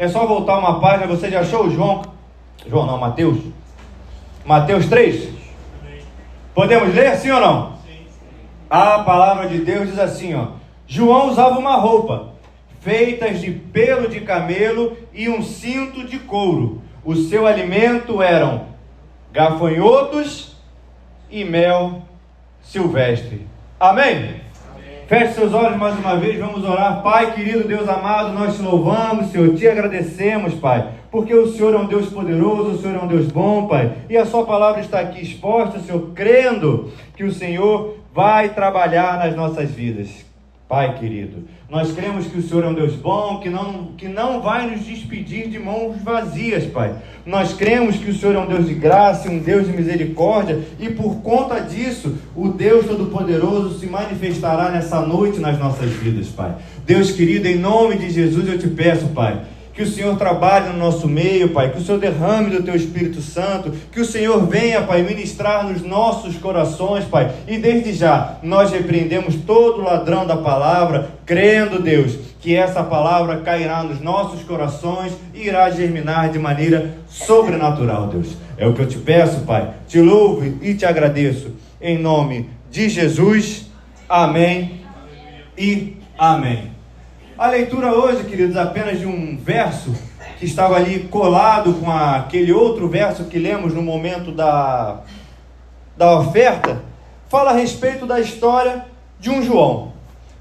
É só voltar uma página. Você já achou Mateus? Mateus 3? Podemos ler, sim ou não? A palavra de Deus diz assim, ó: João usava uma roupa feitas de pelo de camelo e um cinto de couro. O seu alimento eram gafanhotos e mel silvestre. Amém? Feche seus olhos mais uma vez, vamos orar. Pai querido, Deus amado, nós te louvamos, Senhor, te agradecemos, Pai, porque o Senhor é um Deus poderoso, o Senhor é um Deus bom, Pai, e a sua palavra está aqui exposta, Senhor, crendo que o Senhor vai trabalhar nas nossas vidas. Pai querido, nós cremos que o Senhor é um Deus bom, que não vai nos despedir de mãos vazias, Pai. Nós cremos que o Senhor é um Deus de graça, um Deus de misericórdia, e por conta disso, o Deus Todo-Poderoso se manifestará nessa noite nas nossas vidas, Pai. Deus querido, em nome de Jesus eu te peço, Pai, que o Senhor trabalhe no nosso meio, Pai, que o Senhor derrame do Teu Espírito Santo, que o Senhor venha, Pai, ministrar nos nossos corações, Pai, e desde já, nós repreendemos todo ladrão da palavra, crendo, Deus, que essa palavra cairá nos nossos corações e irá germinar de maneira sobrenatural, Deus. É o que eu te peço, Pai, te louvo e te agradeço, em nome de Jesus, amém e amém. A leitura hoje, queridos, apenas de um verso que estava ali colado com aquele outro verso que lemos no momento da oferta, fala a respeito da história de um João.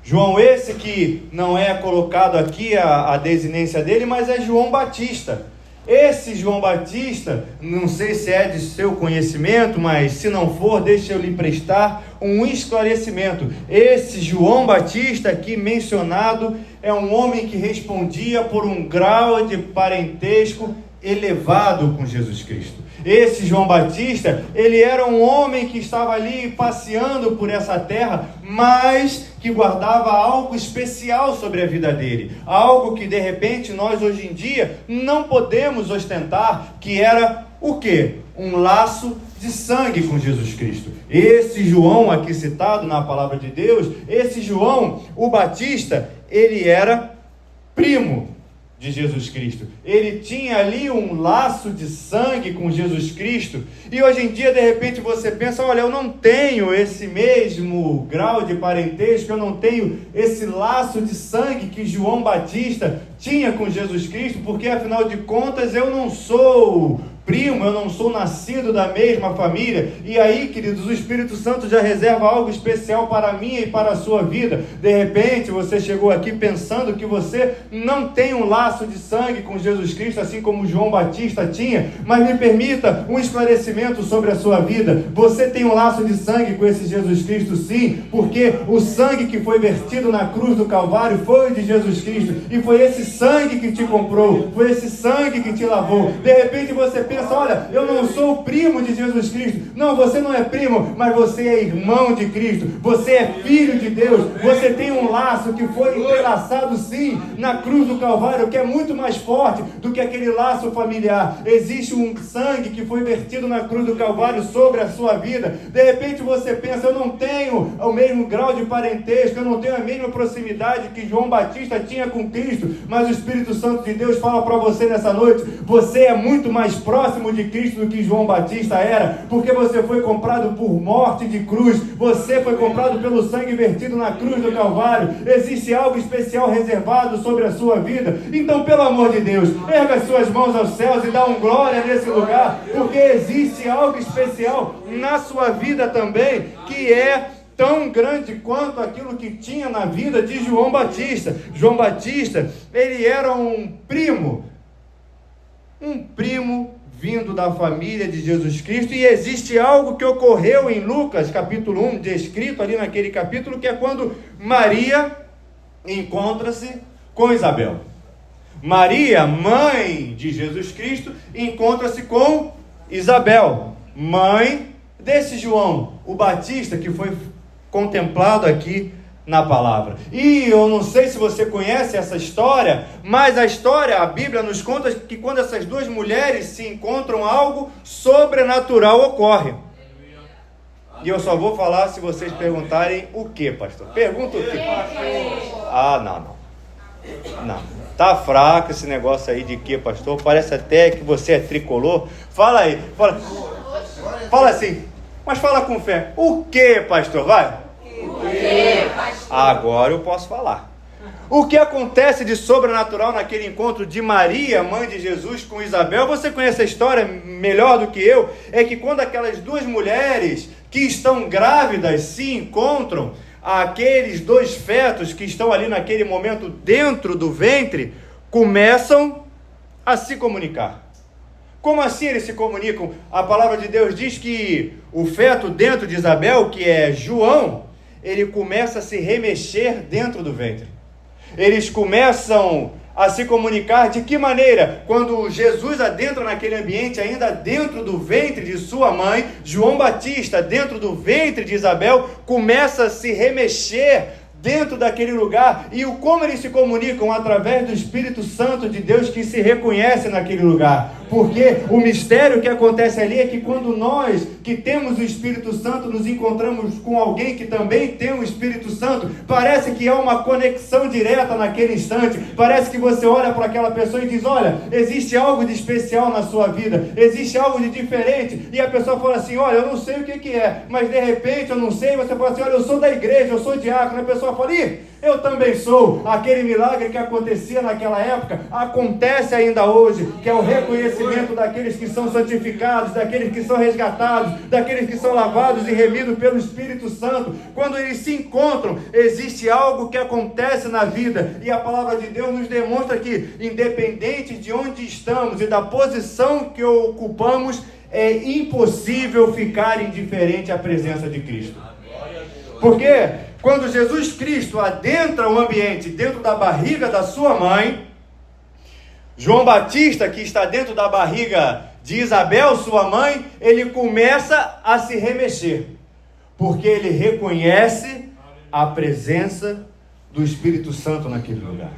João esse que não é colocado aqui a desinência dele, mas é João Batista. Esse João Batista, não sei se é de seu conhecimento, mas se não for, deixa eu lhe prestar um esclarecimento. Esse João Batista aqui mencionado é um homem que respondia por um grau de parentesco elevado com Jesus Cristo. Esse João Batista, ele era um homem que estava ali passeando por essa terra, mas que guardava algo especial sobre a vida dele, algo que de repente nós hoje em dia não podemos ostentar, que era o quê? Um laço de sangue com Jesus Cristo. Esse João aqui citado na palavra de Deus, esse João, o Batista, ele era primo de Jesus Cristo. Ele tinha ali um laço de sangue com Jesus Cristo. E hoje em dia, de repente, você pensa, olha, eu não tenho esse mesmo grau de parentesco, eu não tenho esse laço de sangue que João Batista tinha com Jesus Cristo, porque afinal de contas eu não sou primo, eu não sou nascido da mesma família. E aí, queridos, o Espírito Santo já reserva algo especial para a minha e para a sua vida. De repente, você chegou aqui pensando que você não tem um laço de sangue com Jesus Cristo, assim como João Batista tinha, mas me permita um esclarecimento sobre a sua vida. Você tem um laço de sangue com esse Jesus Cristo, sim, porque o sangue que foi vertido na cruz do Calvário foi de Jesus Cristo, e foi esse sangue que te comprou, foi esse sangue que te lavou. De repente você pensa, olha, eu não sou primo de Jesus Cristo. Não, você não é primo, mas você é irmão de Cristo, você é filho de Deus, você tem um laço que foi entrelaçado sim, na cruz do Calvário, que é muito mais forte do que aquele laço familiar. Existe um sangue que foi vertido na cruz do Calvário sobre a sua vida. De repente você pensa, eu não tenho o mesmo grau de parentesco, eu não tenho a mesma proximidade que João Batista tinha com Cristo, mas o Espírito Santo de Deus fala para você nessa noite, você é muito mais próximo de Cristo do que João Batista era, porque você foi comprado por morte de cruz, você foi comprado pelo sangue vertido na cruz do Calvário. Existe algo especial reservado sobre a sua vida. Então, pelo amor de Deus, erga as suas mãos aos céus e dá um glória nesse lugar, porque existe algo especial na sua vida também, que é tão grande quanto aquilo que tinha na vida de João Batista. João Batista, ele era um primo vindo da família de Jesus Cristo, e existe algo que ocorreu em Lucas capítulo 1, descrito ali naquele capítulo, que é quando Maria encontra-se com Isabel. Maria, mãe de Jesus Cristo, encontra-se com Isabel, mãe desse João, o Batista, que foi contemplado aqui na palavra. E eu não sei se você conhece essa história, mas a Bíblia nos conta que quando essas duas mulheres se encontram, algo sobrenatural ocorre. E eu só vou falar se vocês perguntarem o que, pastor? Pergunta o que? Ah, não. Tá fraco esse negócio aí de quê, pastor? Parece até que você é tricolor. Fala aí, fala assim, mas fala com fé. O que, pastor? Vai. O que, pastor? Agora eu posso falar. O que acontece de sobrenatural naquele encontro de Maria, mãe de Jesus, com Isabel? Você conhece a história melhor do que eu? É que quando aquelas duas mulheres que estão grávidas se encontram, aqueles dois fetos que estão ali naquele momento dentro do ventre, começam a se comunicar. Como assim eles se comunicam? A palavra de Deus diz que o feto dentro de Isabel, que é João, ele começa a se remexer dentro do ventre. Eles começam a se comunicar de que maneira? Quando Jesus adentra naquele ambiente, ainda dentro do ventre de sua mãe, João Batista, dentro do ventre de Isabel, começa a se remexer dentro daquele lugar. E como eles se comunicam? Através do Espírito Santo de Deus que se reconhece naquele lugar. Porque o mistério que acontece ali é que quando nós que temos o Espírito Santo nos encontramos com alguém que também tem o Espírito Santo, parece que há uma conexão direta naquele instante. Parece que você olha para aquela pessoa e diz: olha, existe algo de especial na sua vida, existe algo de diferente. E a pessoa fala assim: olha, eu não sei o que é, mas de repente eu não sei. Você fala assim: olha, eu sou da igreja, eu sou diácono. A pessoa fala: ih, eu também sou. Aquele milagre que acontecia naquela época acontece ainda hoje, que é o reconhecimento daqueles que são santificados, daqueles que são resgatados, daqueles que são lavados e remidos pelo Espírito Santo. Quando eles se encontram, existe algo que acontece na vida, e a palavra de Deus nos demonstra que, independente de onde estamos e da posição que ocupamos, é impossível ficar indiferente à presença de Cristo. Porque quando Jesus Cristo adentra o ambiente dentro da barriga da sua mãe, João Batista, que está dentro da barriga de Isabel, sua mãe, ele começa a se remexer, porque ele reconhece a presença do Espírito Santo naquele lugar.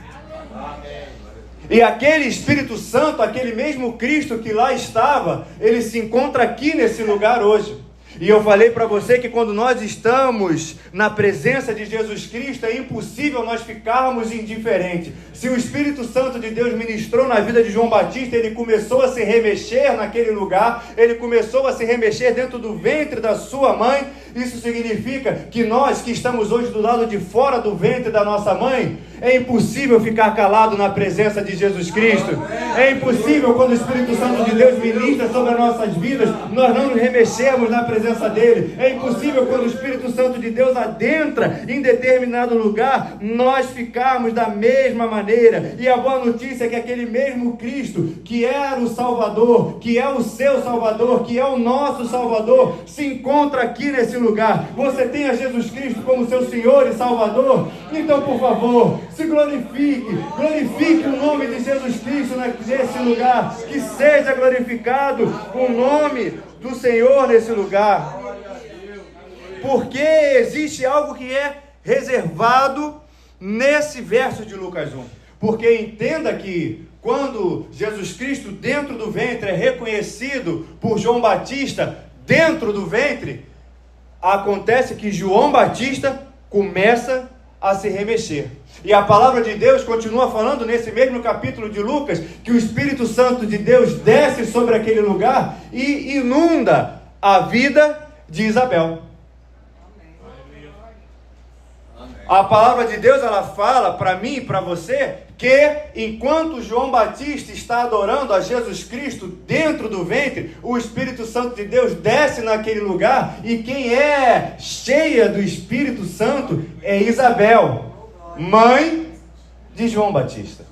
E aquele Espírito Santo, aquele mesmo Cristo que lá estava, ele se encontra aqui nesse lugar hoje. E eu falei para você que quando nós estamos na presença de Jesus Cristo, é impossível nós ficarmos indiferentes. Se o Espírito Santo de Deus ministrou na vida de João Batista, ele começou a se remexer naquele lugar, ele começou a se remexer dentro do ventre da sua mãe. Isso significa que nós que estamos hoje do lado de fora do ventre da nossa mãe, é impossível ficar calado na presença de Jesus Cristo. É impossível, quando o Espírito Santo de Deus ministra sobre as nossas vidas, nós não nos remexermos na presença dele. É impossível, quando o Espírito Santo de Deus adentra em determinado lugar, nós ficarmos da mesma maneira. E a boa notícia é que aquele mesmo Cristo, que era o Salvador, que é o seu Salvador, que é o nosso Salvador, se encontra aqui nesse lugar. Você tem a Jesus Cristo como seu Senhor e Salvador? Então, por favor, se glorifique o nome de Jesus Cristo nesse lugar, que seja glorificado o nome do Senhor nesse lugar, porque existe algo que é reservado nesse verso de Lucas 1, porque entenda que quando Jesus Cristo dentro do ventre é reconhecido por João Batista dentro do ventre, acontece que João Batista começa a se remexer. E a palavra de Deus continua falando nesse mesmo capítulo de Lucas, que o Espírito Santo de Deus desce sobre aquele lugar e inunda a vida de Isabel. A palavra de Deus, ela fala para mim e para você que enquanto João Batista está adorando a Jesus Cristo dentro do ventre, o Espírito Santo de Deus desce naquele lugar, e quem é cheia do Espírito Santo é Isabel, mãe de João Batista.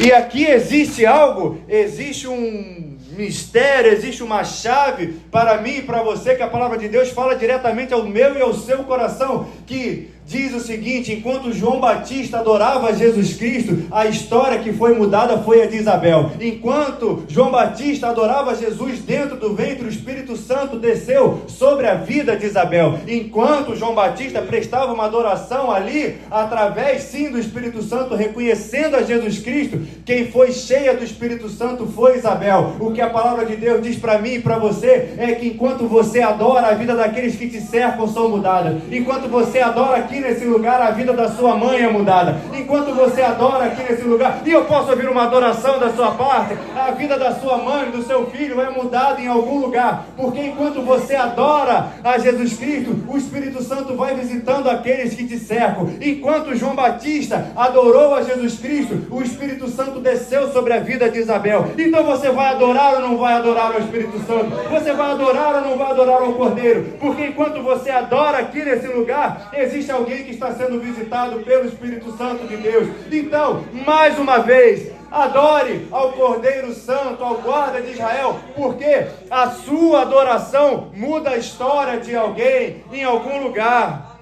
E aqui existe algo, existe um mistério, existe uma chave para mim e para você, que a palavra de Deus fala diretamente ao meu e ao seu coração, que diz o seguinte: enquanto João Batista adorava Jesus Cristo, a história que foi mudada foi a de Isabel. Enquanto João Batista adorava Jesus dentro do ventre, o Espírito Santo desceu sobre a vida de Isabel. Enquanto João Batista prestava uma adoração ali, através sim do Espírito Santo, reconhecendo a Jesus Cristo, quem foi cheia do Espírito Santo foi Isabel. O que a palavra de Deus diz para mim e para você é que enquanto você adora, a vida daqueles que te cercam são mudadas. Enquanto você adora aqui aqui nesse lugar, a vida da sua mãe é mudada. Enquanto você adora aqui nesse lugar, e eu posso ouvir uma adoração da sua parte, a vida da sua mãe, do seu filho é mudada em algum lugar. Porque enquanto você adora a Jesus Cristo, o Espírito Santo vai visitando aqueles que te cercam. Enquanto João Batista adorou a Jesus Cristo, o Espírito Santo desceu sobre a vida de Isabel. Então você vai adorar ou não vai adorar ao Espírito Santo? Você vai adorar ou não vai adorar ao Cordeiro? Porque enquanto você adora aqui nesse lugar, existe alguém que está sendo visitado pelo Espírito Santo de Deus. Então, mais uma vez, adore ao Cordeiro Santo, ao guarda de Israel, porque a sua adoração muda a história de alguém em algum lugar.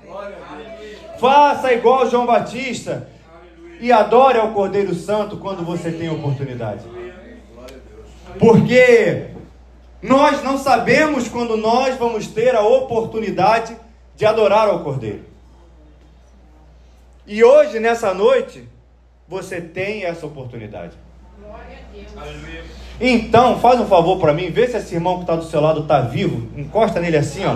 Faça igual João Batista e adore ao Cordeiro Santo quando você tem oportunidade. Porque nós não sabemos quando nós vamos ter a oportunidade de adorar ao Cordeiro. E hoje, nessa noite, você tem essa oportunidade. Então, faz um favor para mim, vê se esse irmão que está do seu lado está vivo, encosta nele assim, ó,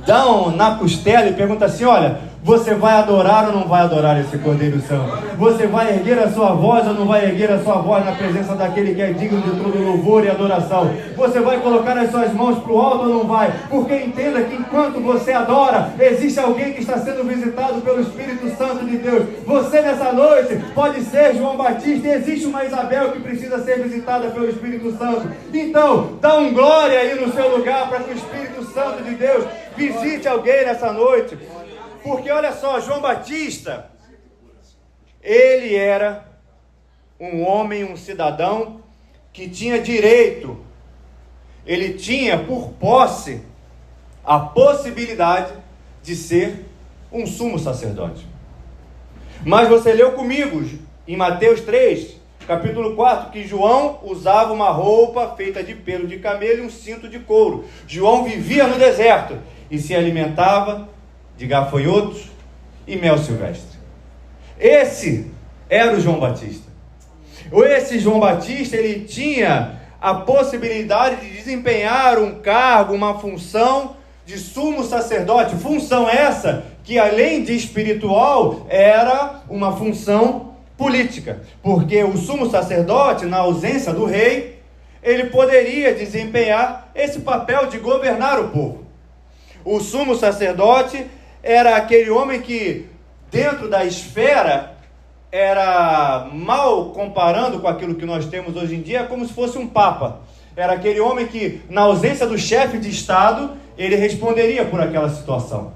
dá na costela e pergunta assim: olha, você vai adorar ou não vai adorar esse Cordeiro Santo? Você vai erguer a sua voz ou não vai erguer a sua voz na presença daquele que é digno de todo louvor e adoração? Você vai colocar as suas mãos para o alto ou não vai? Porque entenda que enquanto você adora, existe alguém que está sendo visitado pelo Espírito Santo de Deus. Você nessa noite pode ser João Batista e existe uma Isabel que precisa ser visitada pelo Espírito Santo. Então, dá um glória aí no seu lugar para que o Espírito Santo de Deus visite alguém nessa noite. Porque olha só, João Batista, ele era um homem, um cidadão que tinha direito, ele tinha por posse a possibilidade de ser um sumo sacerdote. Mas você leu comigo em Mateus 3, capítulo 4, que João usava uma roupa feita de pelo de camelo e um cinto de couro. João vivia no deserto e se alimentava de gafanhotos e mel silvestre. Esse era o João Batista. Esse João Batista, ele tinha a possibilidade de desempenhar um cargo, uma função de sumo sacerdote. Função essa que, além de espiritual, era uma função política. Porque o sumo sacerdote, na ausência do rei, ele poderia desempenhar esse papel de governar o povo. O sumo sacerdote era aquele homem que, dentro da esfera, era, mal comparando com aquilo que nós temos hoje em dia, como se fosse um papa. Era aquele homem que, na ausência do chefe de Estado, ele responderia por aquela situação.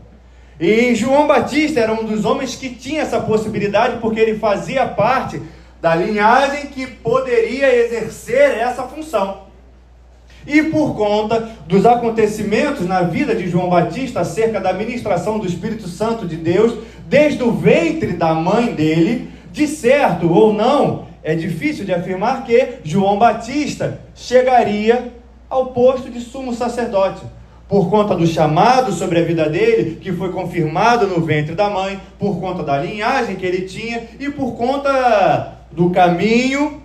E João Batista era um dos homens que tinha essa possibilidade, porque ele fazia parte da linhagem que poderia exercer essa função. E por conta dos acontecimentos na vida de João Batista, acerca da ministração do Espírito Santo de Deus, desde o ventre da mãe dele, de certo ou não, é difícil de afirmar que João Batista chegaria ao posto de sumo sacerdote, por conta do chamado sobre a vida dele, que foi confirmado no ventre da mãe, por conta da linhagem que ele tinha, e por conta do caminho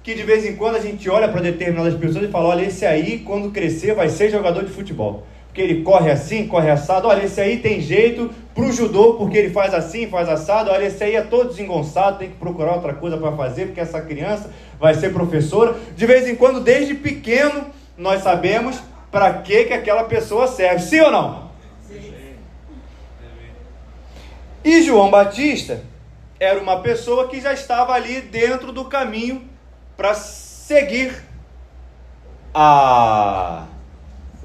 que de vez em quando a gente olha para determinadas pessoas e fala: olha, esse aí quando crescer vai ser jogador de futebol, porque ele corre assim, corre assado. Olha, esse aí tem jeito para o judô, porque ele faz assim, faz assado. Olha, esse aí é todo desengonçado, tem que procurar outra coisa para fazer, porque essa criança vai ser professora. De vez em quando, desde pequeno, nós sabemos para que aquela pessoa serve, sim ou não? Sim. E João Batista era uma pessoa que já estava ali dentro do caminho para seguir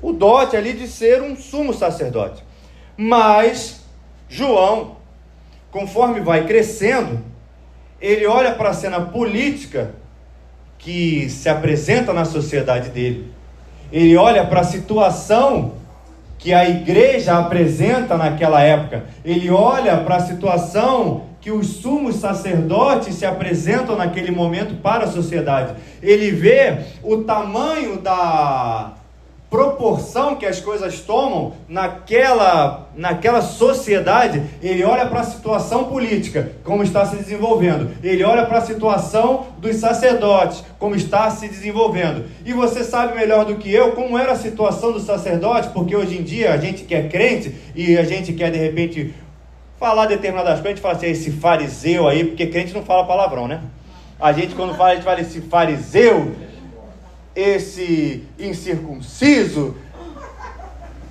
o dote ali de ser um sumo sacerdote. Mas João, conforme vai crescendo, ele olha para a cena política que se apresenta na sociedade dele. Ele olha para a situação que a igreja apresenta naquela época. Ele olha para a situação que os sumos sacerdotes se apresentam naquele momento para a sociedade. Ele vê o tamanho da proporção que as coisas tomam naquela sociedade. Ele olha para a situação política, como está se desenvolvendo. Ele olha para a situação dos sacerdotes, como está se desenvolvendo. E você sabe melhor do que eu como era a situação dos sacerdotes, porque hoje em dia a gente que é crente e a gente quer de repente falar determinadas coisas, a gente fala assim, esse fariseu aí, porque crente não fala palavrão, né? A gente quando fala, a gente fala esse fariseu, esse incircunciso.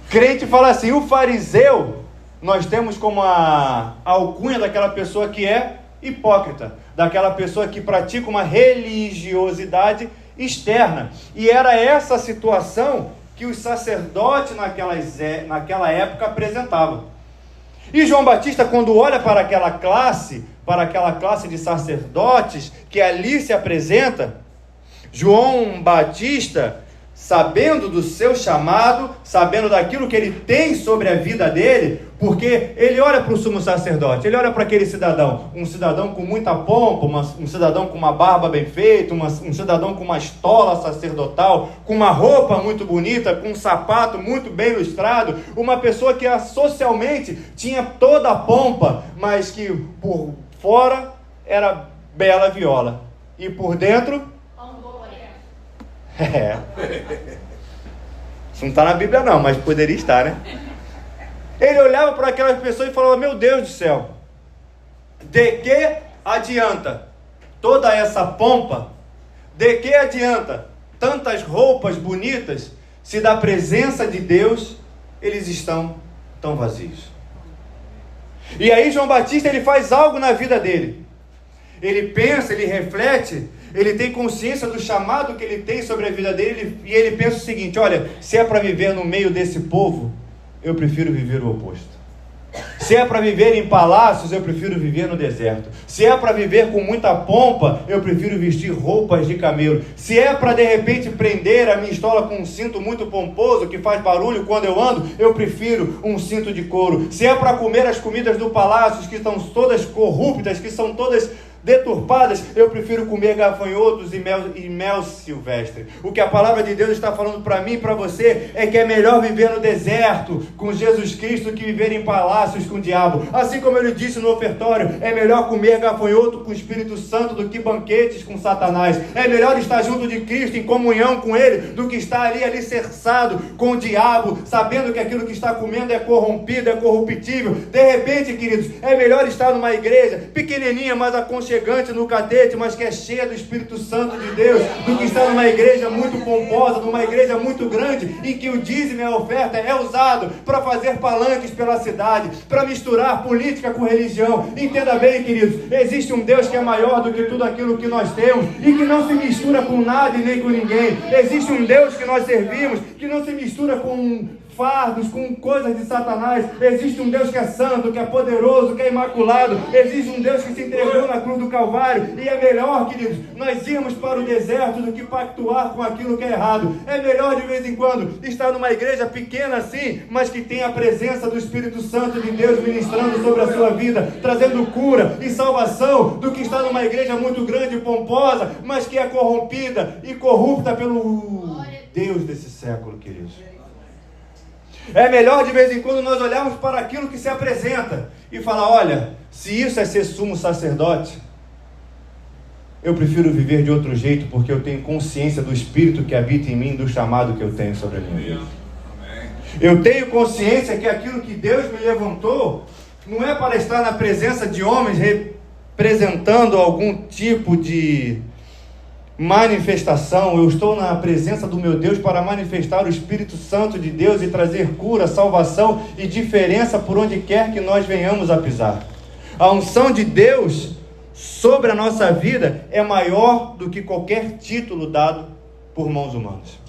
Crente fala assim, o fariseu, nós temos como a alcunha daquela pessoa que é hipócrita, daquela pessoa que pratica uma religiosidade externa. E era essa situação que os sacerdotes naquela época apresentavam. E João Batista, quando olha para aquela classe de sacerdotes que ali se apresenta, João Batista, sabendo do seu chamado, sabendo daquilo que ele tem sobre a vida dele, porque ele olha para o sumo sacerdote, ele olha para aquele cidadão, um cidadão com muita pompa, um cidadão com uma barba bem feita, um cidadão com uma estola sacerdotal, com uma roupa muito bonita, com um sapato muito bem lustrado, uma pessoa que socialmente tinha toda a pompa, mas que por fora era bela viola, e por dentro... Isso não está na Bíblia não, mas poderia estar, né? Ele olhava para aquelas pessoas e falava, meu Deus do céu, de que adianta toda essa pompa? De que adianta tantas roupas bonitas, se da presença de Deus eles estão tão vazios? E aí João Batista, ele faz algo na vida dele. Ele pensa, ele reflete, ele tem consciência do chamado que ele tem sobre a vida dele, e ele pensa o seguinte, olha, se é para viver no meio desse povo, eu prefiro viver o oposto. Se é para viver em palácios, eu prefiro viver no deserto. Se é para viver com muita pompa, eu prefiro vestir roupas de camelo. Se é para de repente prender a minha estola com um cinto muito pomposo, que faz barulho quando eu ando, eu prefiro um cinto de couro. Se é para comer as comidas do palácio, que estão todas corruptas, que são todas deturpadas, eu prefiro comer gafanhotos e mel silvestre. O que a palavra de Deus está falando para mim e para você é que é melhor viver no deserto com Jesus Cristo que viver em palácios com o diabo. Assim como ele disse no ofertório, é melhor comer gafanhoto com o Espírito Santo do que banquetes com Satanás. É melhor estar junto de Cristo, em comunhão com ele, do que estar ali alicerçado com o diabo, sabendo que aquilo que está comendo é corrompido, é corruptível. De repente, queridos, é melhor estar numa igreja pequenininha, mas aconchegante no catete, mas que é cheia do Espírito Santo de Deus, do que estar numa igreja muito pomposa, numa igreja muito grande, em que o dízimo e a oferta é usado para fazer palanques pela cidade, para misturar política com religião. Entenda bem, queridos, existe um Deus que é maior do que tudo aquilo que nós temos, e que não se mistura com nada e nem com ninguém. Existe um Deus que nós servimos, que não se mistura com fardos, com coisas de Satanás. Existe um Deus que é santo, que é poderoso, que é imaculado. Existe um Deus que se entregou na cruz do Calvário. E é melhor, queridos, nós irmos para o deserto do que pactuar com aquilo que é errado. É melhor de vez em quando estar numa igreja pequena assim, mas que tem a presença do Espírito Santo de Deus ministrando sobre a sua vida, trazendo cura e salvação, do que estar numa igreja muito grande e pomposa, mas que é corrompida e corrupta pelo Deus desse século, queridos. É melhor de vez em quando nós olharmos para aquilo que se apresenta e falar, olha, se isso é ser sumo sacerdote, eu prefiro viver de outro jeito, porque eu tenho consciência do Espírito que habita em mim, do chamado que eu tenho sobre a minha vida. Eu tenho consciência que aquilo que Deus me levantou não é para estar na presença de homens representando algum tipo de manifestação. Eu estou na presença do meu Deus para manifestar o Espírito Santo de Deus e trazer cura, salvação e diferença por onde quer que nós venhamos a pisar. A unção de Deus sobre a nossa vida é maior do que qualquer título dado por mãos humanas.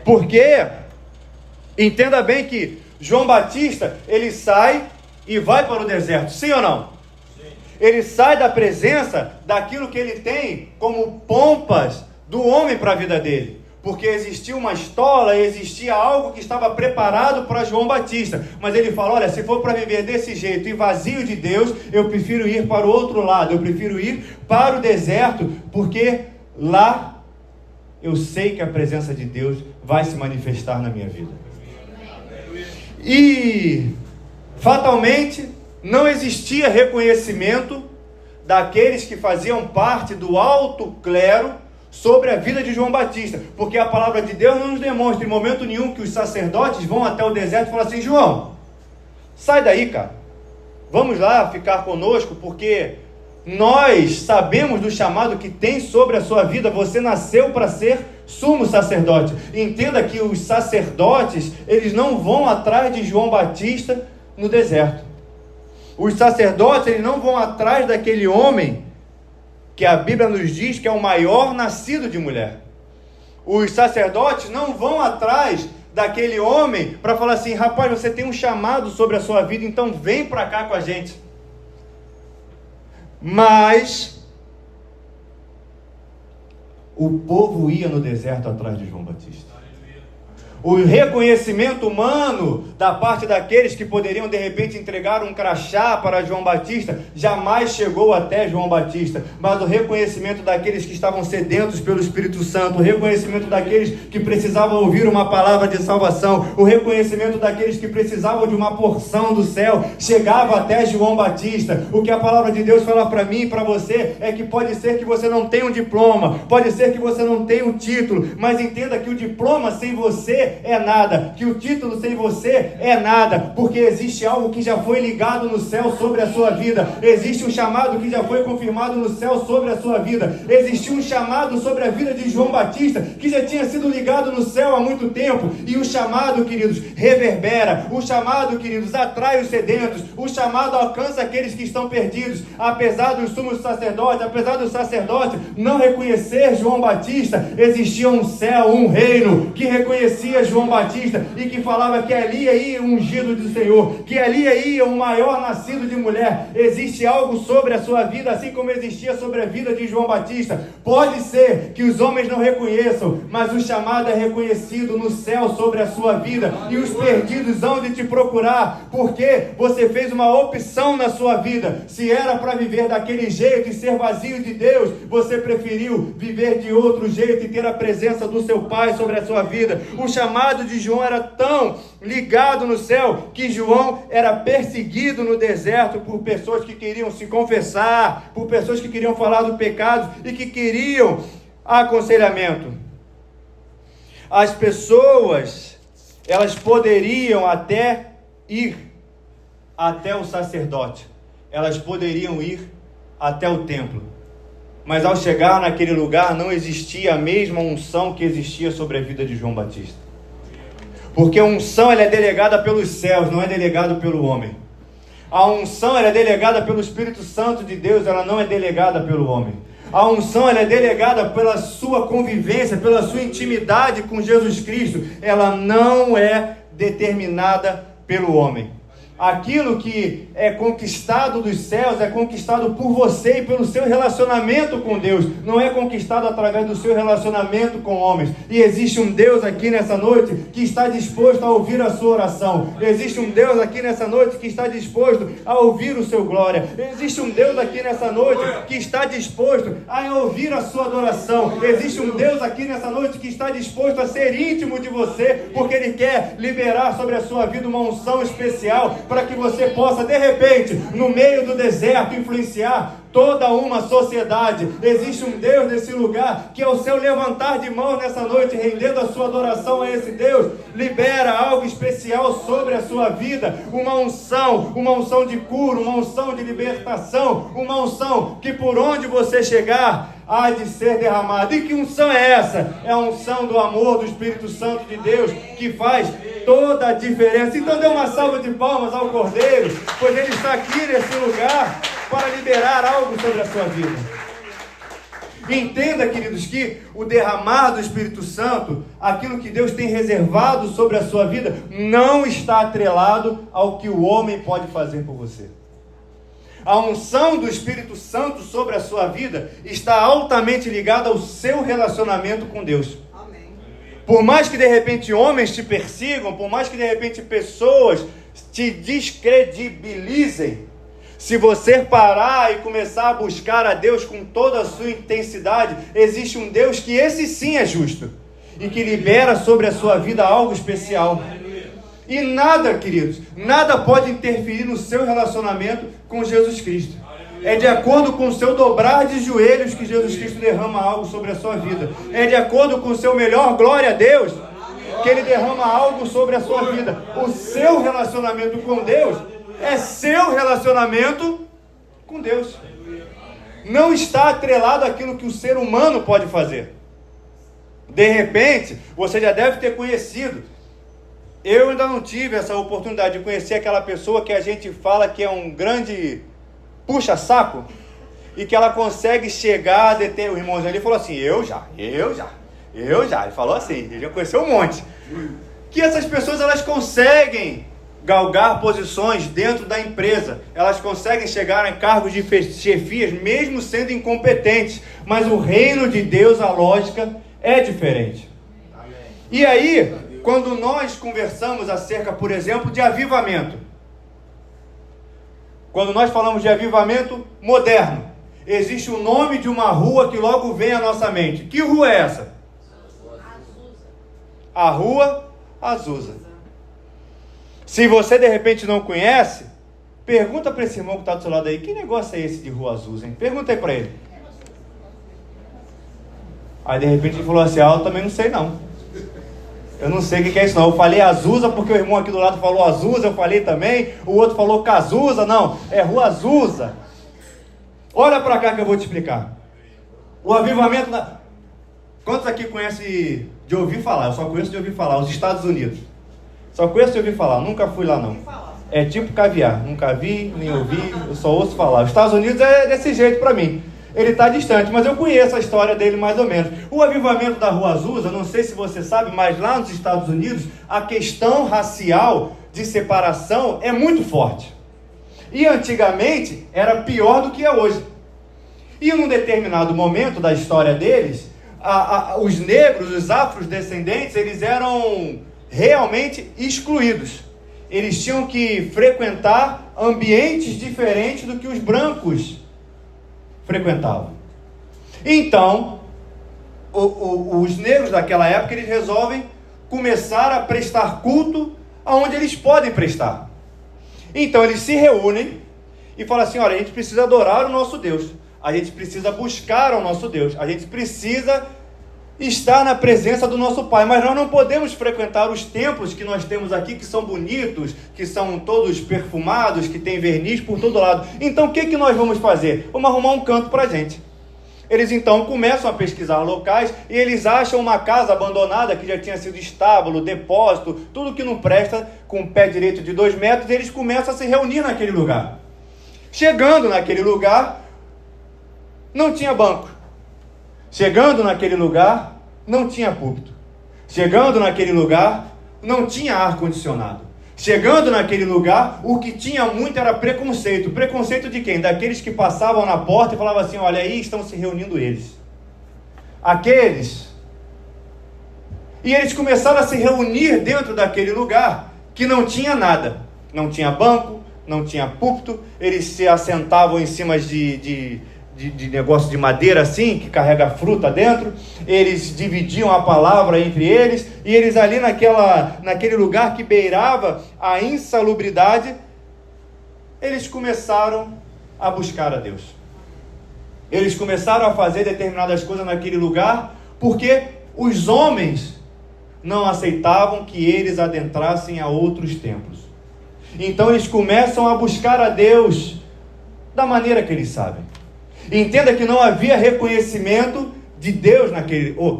Porque, entenda bem que João Batista, ele sai e vai para o deserto, sim ou não? Ele sai da presença daquilo que ele tem como pompas do homem para a vida dele. Porque existia uma estola, existia algo que estava preparado para João Batista. Mas ele fala, olha, se for para viver desse jeito e vazio de Deus, eu prefiro ir para o outro lado. Eu prefiro ir para o deserto, porque lá eu sei que a presença de Deus vai se manifestar na minha vida. E fatalmente não existia reconhecimento daqueles que faziam parte do alto clero sobre a vida de João Batista, porque a palavra de Deus não nos demonstra em momento nenhum que os sacerdotes vão até o deserto e falam assim, João, sai daí, cara, vamos lá ficar conosco, porque nós sabemos do chamado que tem sobre a sua vida. Você nasceu para ser sumo sacerdote. Entenda que os sacerdotes, eles não vão atrás de João Batista no deserto. Os sacerdotes, eles não vão atrás daquele homem que a Bíblia nos diz que é o maior nascido de mulher. Os sacerdotes não vão atrás daquele homem para falar assim: rapaz, você tem um chamado sobre a sua vida, então vem para cá com a gente. Mas o povo ia no deserto atrás de João Batista. O reconhecimento humano da parte daqueles que poderiam de repente entregar um crachá para João Batista jamais chegou até João Batista, mas o reconhecimento daqueles que estavam sedentos pelo Espírito Santo, o reconhecimento daqueles que precisavam ouvir uma palavra de salvação, o reconhecimento daqueles que precisavam de uma porção do céu, chegava até João Batista. O que a palavra de Deus fala para mim e para você é que pode ser que você não tenha um diploma, pode ser que você não tenha um título, mas entenda que o diploma sem você é nada, que o título sem você é nada, porque existe algo que já foi ligado no céu sobre a sua vida, existe um chamado que já foi confirmado no céu sobre a sua vida, existe um chamado sobre a vida de João Batista, que já tinha sido ligado no céu há muito tempo, e o chamado, queridos, reverbera, o chamado, queridos, atrai os sedentos, o chamado alcança aqueles que estão perdidos. Apesar dos sumos sacerdotes, apesar do sacerdote não reconhecer João Batista, existia um céu, um reino, que reconhecia João Batista e que falava que ali ia o ungido do Senhor, que ali ia o maior nascido de mulher. Existe algo sobre a sua vida, assim como existia sobre a vida de João Batista. Pode ser que os homens não reconheçam, mas o chamado é reconhecido no céu sobre a sua vida, e os perdidos hão de te procurar, porque você fez uma opção na sua vida. Se era para viver daquele jeito e ser vazio de Deus, você preferiu viver de outro jeito e ter a presença do seu Pai sobre a sua vida. O chamado de João era tão ligado no céu que João era perseguido no deserto por pessoas que queriam se confessar, por pessoas que queriam falar do pecado e que queriam aconselhamento. As pessoas, elas poderiam até ir até o sacerdote, elas poderiam ir até o templo, mas ao chegar naquele lugar não existia a mesma unção que existia sobre a vida de João Batista. Porque a unção, ela é delegada pelos céus, não é delegada pelo homem. A unção, ela é delegada pelo Espírito Santo de Deus, ela não é delegada pelo homem. A unção, ela é delegada pela sua convivência, pela sua intimidade com Jesus Cristo. Ela não é determinada pelo homem. Aquilo que é conquistado dos céus é conquistado por você e pelo seu relacionamento com Deus. Não é conquistado através do seu relacionamento com homens. E existe um Deus aqui nessa noite que está disposto a ouvir a sua oração. Existe um Deus aqui nessa noite que está disposto a ouvir o seu glória. Existe um Deus aqui nessa noite que está disposto a ouvir a sua adoração. Existe um Deus aqui nessa noite que está disposto a ser íntimo de você, porque Ele quer liberar sobre a sua vida uma unção especial, para que você possa, de repente, no meio do deserto, influenciar toda uma sociedade. Existe um Deus nesse lugar, que é o seu levantar de mãos nessa noite, rendendo a sua adoração a esse Deus, libera algo especial sobre a sua vida, uma unção de cura, uma unção de libertação, uma unção que por onde você chegar, há de ser derramada. E que unção é essa? É a unção do amor do Espírito Santo de Deus, que faz toda a diferença. Então dê uma salva de palmas ao Cordeiro, pois Ele está aqui nesse lugar para liberar algo sobre a sua vida. Entenda, queridos, que o derramar do Espírito Santo, aquilo que Deus tem reservado sobre a sua vida, não está atrelado ao que o homem pode fazer por você. A unção do Espírito Santo sobre a sua vida está altamente ligada ao seu relacionamento com Deus. Amém. Por mais que de repente homens te persigam, por mais que de repente pessoas te descredibilizem, se você parar e começar a buscar a Deus com toda a sua intensidade, existe um Deus que esse sim é justo e que libera sobre a sua vida algo especial. E nada, queridos, nada pode interferir no seu relacionamento com Jesus Cristo. É de acordo com o seu dobrar de joelhos que Jesus Cristo derrama algo sobre a sua vida. É de acordo com o seu melhor glória a Deus que Ele derrama algo sobre a sua vida. O seu relacionamento com Deus É seu relacionamento com Deus. Não está atrelado àquilo que o ser humano pode fazer. De repente, você já deve ter conhecido. Eu ainda não tive essa oportunidade de conhecer aquela pessoa que a gente fala que é um grande puxa-saco e que ela consegue chegar a deter. O irmãozinho ali falou assim, eu já. Ele falou assim, ele já conheceu um monte. Que essas pessoas, elas conseguem galgar posições dentro da empresa. Elas conseguem chegar em cargos de chefias, mesmo sendo incompetentes. Mas o reino de Deus, a lógica é diferente. E aí, quando nós conversamos acerca, por exemplo, de avivamento, quando nós falamos de avivamento moderno, existe o nome de uma rua que logo vem à nossa mente. Que rua é essa? A Rua Azusa. Se você de repente não conhece, pergunta para esse irmão que está do seu lado aí, que negócio é esse de Rua Azusa, hein? Pergunta aí para ele. Aí de repente ele falou assim, eu também não sei não. Eu não sei o que é isso não. Eu falei Azusa porque o irmão aqui do lado falou Azusa, eu falei também. O outro falou Cazuza, não, é Rua Azusa. Olha para cá que eu vou te explicar. O avivamento... Quantos aqui conhecem de ouvir falar? Eu só conheço de ouvir falar, os Estados Unidos. Só conheço de ouvir falar, nunca fui lá não. É tipo caviar, nunca vi, nem ouvi, eu só ouço falar. Os Estados Unidos é desse jeito para mim. Ele está distante, mas eu conheço a história dele mais ou menos. O avivamento da Rua Azusa, não sei se você sabe, mas lá nos Estados Unidos, a questão racial de separação é muito forte. E antigamente era pior do que é hoje. E num determinado momento da história deles, os negros, os afrodescendentes, eles eram realmente excluídos. Eles tinham que frequentar ambientes diferentes do que os brancos frequentavam. Então, os negros daquela época, eles resolvem começar a prestar culto aonde eles podem prestar. Então, eles se reúnem e falam assim, olha, a gente precisa adorar o nosso Deus, a gente precisa buscar o nosso Deus, a gente precisa estar na presença do nosso Pai, mas nós não podemos frequentar os templos que nós temos aqui, que são bonitos, que são todos perfumados, que tem verniz por todo lado. Então o que nós vamos fazer? Vamos arrumar um canto para a gente. Eles então começam a pesquisar locais e eles acham uma casa abandonada que já tinha sido estábulo, depósito, tudo que não presta, com o pé direito de 2 metros, e eles começam a se reunir naquele lugar. Chegando naquele lugar, não tinha banco. Chegando naquele lugar, não tinha púlpito. Chegando naquele lugar, não tinha ar-condicionado. Chegando naquele lugar, o que tinha muito era preconceito. Preconceito de quem? Daqueles que passavam na porta e falavam assim, olha aí estão se reunindo eles. Aqueles. E eles começaram a se reunir dentro daquele lugar que não tinha nada. Não tinha banco, não tinha púlpito, eles se assentavam em cima de negócio de madeira assim, que carrega fruta dentro, eles dividiam a palavra entre eles, e eles ali naquele lugar que beirava a insalubridade, eles começaram a buscar a Deus. Eles começaram a fazer determinadas coisas naquele lugar, porque os homens não aceitavam que eles adentrassem a outros templos. Então eles começam a buscar a Deus da maneira que eles sabem. Entenda que não havia reconhecimento de Deus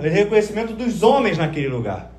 reconhecimento dos homens naquele lugar.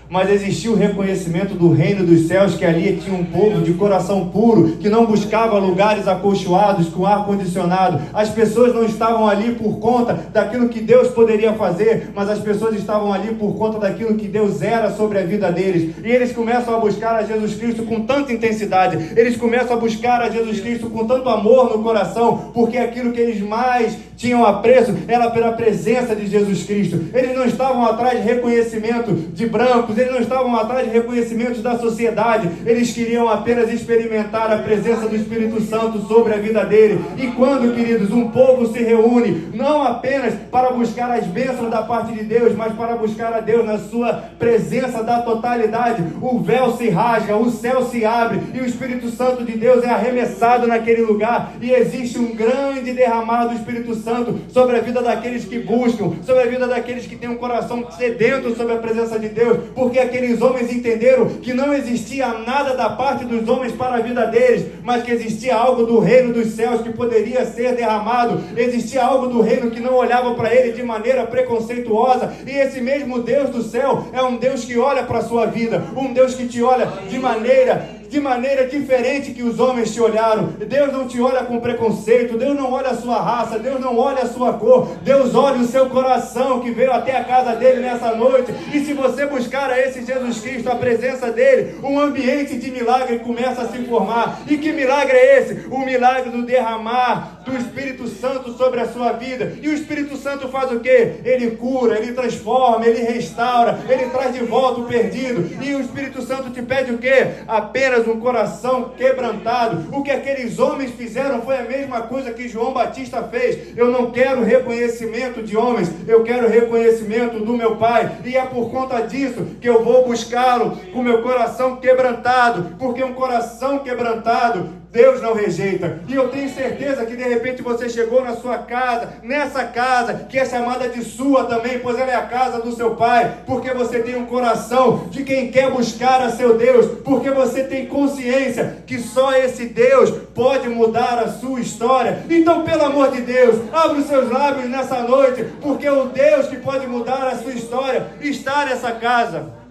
Mas existia o reconhecimento do reino dos céus, que ali tinha um povo de coração puro, que não buscava lugares acolchoados com ar-condicionado. As pessoas não estavam ali por conta daquilo que Deus poderia fazer, mas as pessoas estavam ali por conta daquilo que Deus era sobre a vida deles. E eles começam a buscar a Jesus Cristo com tanta intensidade, eles começam a buscar a Jesus Cristo com tanto amor no coração, porque aquilo que eles mais tinham apreço era pela presença de Jesus Cristo. Eles não estavam atrás de reconhecimento de brancos, eles não estavam atrás de reconhecimentos da sociedade, eles queriam apenas experimentar a presença do Espírito Santo sobre a vida dele. E quando, queridos, um povo se reúne, não apenas para buscar as bênçãos da parte de Deus, mas para buscar a Deus na sua presença da totalidade, o véu se rasga, o céu se abre, e o Espírito Santo de Deus é arremessado naquele lugar, e existe um grande derramar do Espírito Santo sobre a vida daqueles que buscam, sobre a vida daqueles que têm um coração sedento sobre a presença de Deus, porque aqueles homens entenderam que não existia nada da parte dos homens para a vida deles, mas que existia algo do reino dos céus que poderia ser derramado, existia algo do reino que não olhava para ele de maneira preconceituosa, e esse mesmo Deus do céu é um Deus que olha para a sua vida, um Deus que te olha de maneira diferente que os homens te olharam. Deus não te olha com preconceito, Deus não olha a sua raça, Deus não olha a sua cor, Deus olha o seu coração que veio até a casa dele nessa noite. E se você buscar a esse Jesus Cristo, a presença dele, um ambiente de milagre começa a se formar. E que milagre é esse? O milagre do derramar do Espírito Santo sobre a sua vida. E o Espírito Santo faz o quê? Ele cura, ele transforma, ele restaura, ele traz de volta o perdido. E o Espírito Santo te pede o quê? Apenas um coração quebrantado. O que aqueles homens fizeram foi a mesma coisa que João Batista fez. Eu não quero reconhecimento de homens, eu quero reconhecimento do meu Pai, e é por conta disso que eu vou buscá-lo com meu coração quebrantado, porque um coração quebrantado Deus não rejeita. E eu tenho certeza que de repente você chegou na sua casa, nessa casa que é chamada de sua também, pois ela é a casa do seu Pai, porque você tem um coração de quem quer buscar a seu Deus, porque você tem consciência que só esse Deus pode mudar a sua história. Então, pelo amor de Deus, abre os seus lábios nessa noite, porque o Deus que pode mudar a sua história está nessa casa.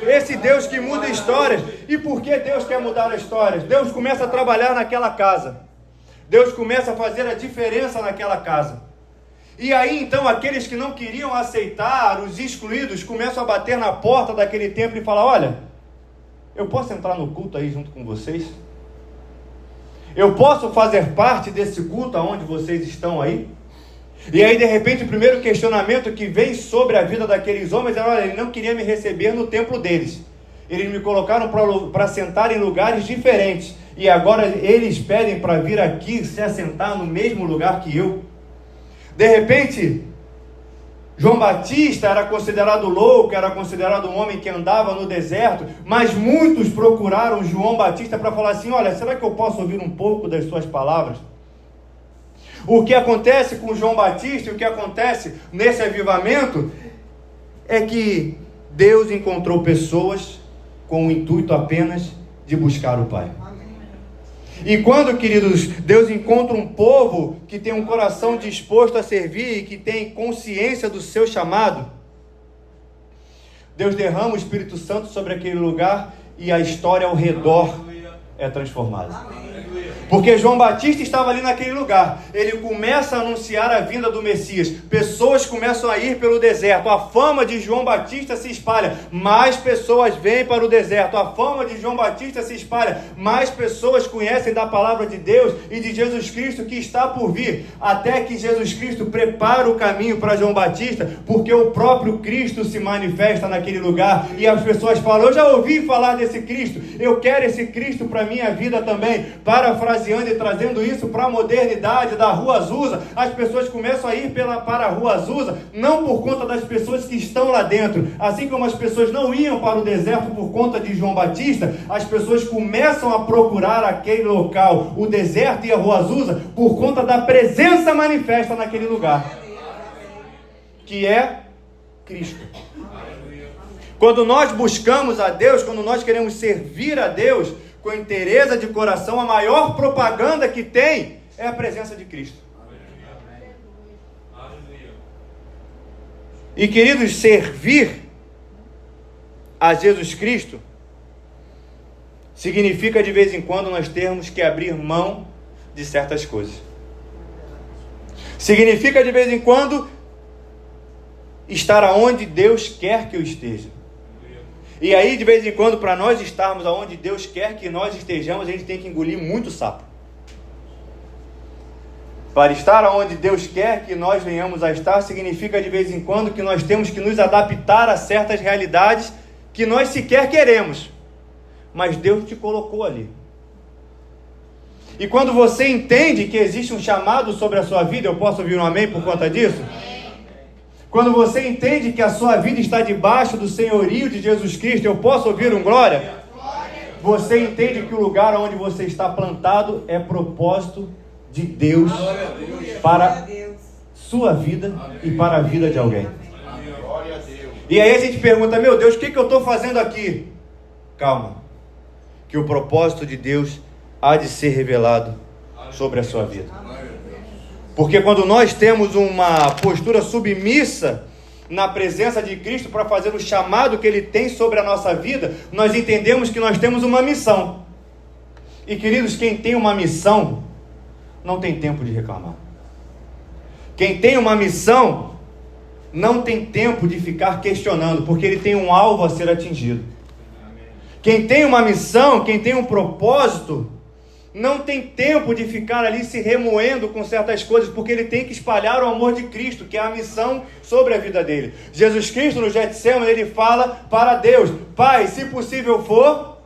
Esse Deus que muda histórias. E por que Deus quer mudar as histórias? Deus começa a trabalhar naquela casa. Deus começa a fazer a diferença naquela casa. E aí então aqueles que não queriam aceitar, os excluídos, começam a bater na porta daquele templo e falar: olha, eu posso entrar no culto aí junto com vocês? Eu posso fazer parte desse culto aonde vocês estão aí? E aí de repente o primeiro questionamento que vem sobre a vida daqueles homens é: olha, ele não queria me receber no templo deles, eles me colocaram para sentar em lugares diferentes, e agora eles pedem para vir aqui se assentar no mesmo lugar que eu. De repente João Batista era considerado louco, era considerado um homem que andava no deserto, mas muitos procuraram João Batista para falar assim: olha, será que eu posso ouvir um pouco das suas palavras? O que acontece com João Batista e o que acontece nesse avivamento é que Deus encontrou pessoas com o intuito apenas de buscar o Pai. E quando, queridos, Deus encontra um povo que tem um coração disposto a servir e que tem consciência do seu chamado, Deus derrama o Espírito Santo sobre aquele lugar e a história ao redor é transformada. Porque João Batista estava ali naquele lugar, ele começa a anunciar a vinda do Messias, pessoas começam a ir pelo deserto, a fama de João Batista se espalha, mais pessoas vêm para o deserto, a fama de João Batista se espalha, mais pessoas conhecem da palavra de Deus e de Jesus Cristo que está por vir, até que Jesus Cristo prepara o caminho para João Batista, porque o próprio Cristo se manifesta naquele lugar, e as pessoas falam: eu já ouvi falar desse Cristo, eu quero esse Cristo para a minha vida também. Parafraseando e trazendo isso para a modernidade da Rua Azusa, as pessoas começam a ir para a Rua Azusa, não por conta das pessoas que estão lá dentro, assim como as pessoas não iam para o deserto por conta de João Batista, as pessoas começam a procurar aquele local, o deserto e a Rua Azusa, por conta da presença manifesta naquele lugar, que é Cristo. Quando nós buscamos a Deus, quando nós queremos servir a Deus com inteireza de coração, a maior propaganda que tem é a presença de Cristo. E, queridos, servir a Jesus Cristo significa de vez em quando nós termos que abrir mão de certas coisas. Significa de vez em quando estar aonde Deus quer que eu esteja. E aí, de vez em quando, para nós estarmos aonde Deus quer que nós estejamos, a gente tem que engolir muito sapo. Para estar aonde Deus quer que nós venhamos a estar, significa de vez em quando que nós temos que nos adaptar a certas realidades que nós sequer queremos, mas Deus te colocou ali. E quando você entende que existe um chamado sobre a sua vida, eu posso ouvir um amém por conta disso? Quando você entende que a sua vida está debaixo do senhorio de Jesus Cristo, eu posso ouvir um glória? Você entende que o lugar onde você está plantado é propósito de Deus para sua vida e para a vida de alguém. E aí a gente pergunta, meu Deus, o que eu estou fazendo aqui? Calma, que o propósito de Deus há de ser revelado sobre a sua vida. Porque quando nós temos uma postura submissa na presença de Cristo para fazer o chamado que Ele tem sobre a nossa vida, nós entendemos que nós temos uma missão. E queridos, quem tem uma missão não tem tempo de reclamar. Quem tem uma missão não tem tempo de ficar questionando, porque ele tem um alvo a ser atingido. Quem tem uma missão, quem tem um propósito, não tem tempo de ficar ali se remoendo com certas coisas, porque ele tem que espalhar o amor de Cristo, que é a missão sobre a vida dele. Jesus Cristo no Getsemane, ele fala para Deus: Pai, se possível for,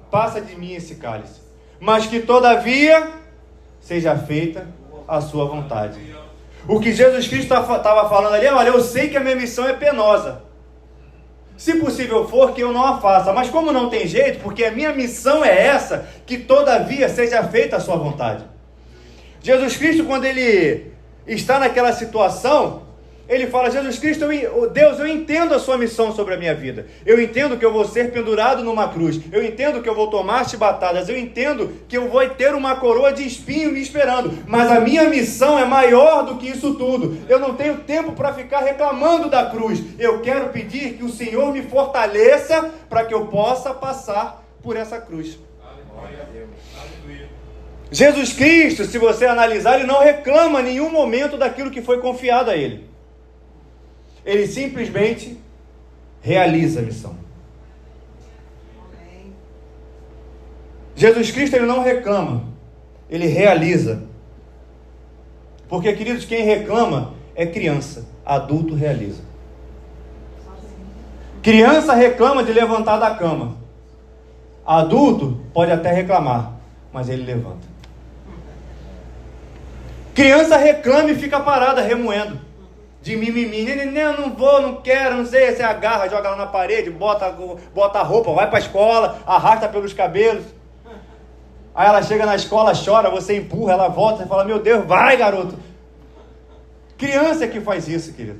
passa de mim esse cálice, mas que todavia seja feita a sua vontade. O que Jesus Cristo estava falando ali, olha, eu sei que a minha missão é penosa, se possível for, que eu não a faça, mas como não tem jeito, porque a minha missão é essa, que todavia seja feita a sua vontade. Jesus Cristo, quando ele está naquela situação, ele fala: Jesus Cristo, Deus, eu entendo a sua missão sobre a minha vida, eu entendo que eu vou ser pendurado numa cruz, eu entendo que eu vou tomar chibatadas, eu entendo que eu vou ter uma coroa de espinho me esperando, mas a minha missão é maior do que isso tudo. Eu não tenho tempo para ficar reclamando da cruz. Eu quero pedir que o Senhor me fortaleça para que eu possa passar por essa cruz. Jesus Cristo, se você analisar, ele não reclama em nenhum momento daquilo que foi confiado a ele. Ele simplesmente realiza a missão. Jesus Cristo, ele não reclama, ele realiza. Porque, queridos, quem reclama é criança, adulto realiza. Criança reclama de levantar da cama, adulto pode até reclamar, mas ele levanta. Criança reclama e fica parada remoendo, de mimimi, eu não vou, não quero, não sei, você agarra, joga lá na parede, bota a roupa, vai para a escola, arrasta pelos cabelos. Aí ela chega na escola, chora, você empurra, ela volta, você fala: meu Deus, vai, garoto. Criança é que faz isso, querido.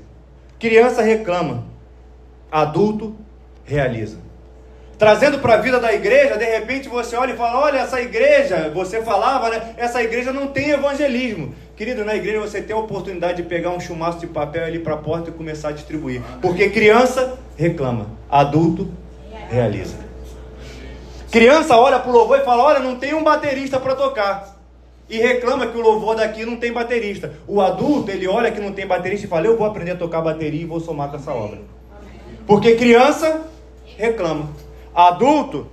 Criança reclama, adulto realiza. Trazendo para a vida da igreja, de repente você olha e fala: olha, essa igreja, você falava, né? Essa igreja não tem evangelismo. Querido, na igreja você tem a oportunidade de pegar um chumaço de papel ali para a porta e começar a distribuir. Porque criança reclama, adulto realiza. Criança olha para o louvor e fala: olha, não tem um baterista para tocar. E reclama que o louvor daqui não tem baterista. O adulto, ele olha que não tem baterista e fala: eu vou aprender a tocar bateria e vou somar com essa obra. Porque criança reclama, adulto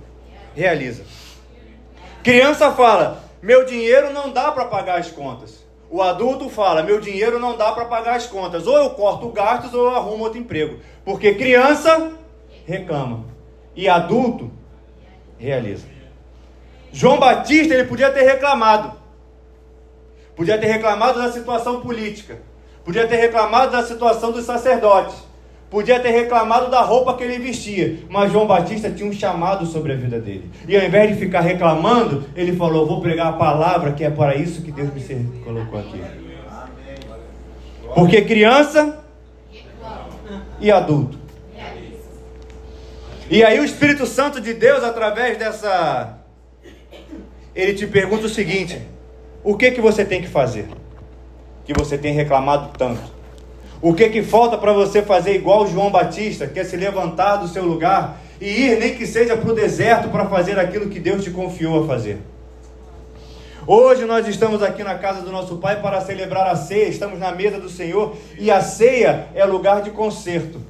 realiza. Criança fala: meu dinheiro não dá para pagar as contas. O adulto fala: meu dinheiro não dá para pagar as contas. Ou eu corto gastos ou eu arrumo outro emprego. Porque criança reclama e adulto realiza. João Batista, ele podia ter reclamado. Podia ter reclamado da situação política. Podia ter reclamado da situação dos sacerdotes. Podia ter reclamado da roupa que ele vestia, mas João Batista tinha um chamado sobre a vida dele. E ao invés de ficar reclamando, ele falou: vou pregar a palavra, que é para isso que Deus me colocou aqui. Porque criança e adulto. E aí o Espírito Santo de Deus, através dessa... ele te pergunta o seguinte: o que você tem que fazer? Que você tem reclamado tanto. O que falta para você fazer igual João Batista, que é se levantar do seu lugar e ir, nem que seja para o deserto, para fazer aquilo que Deus te confiou a fazer? Hoje nós estamos aqui na casa do nosso Pai para celebrar a ceia, estamos na mesa do Senhor, e a ceia é lugar de conserto.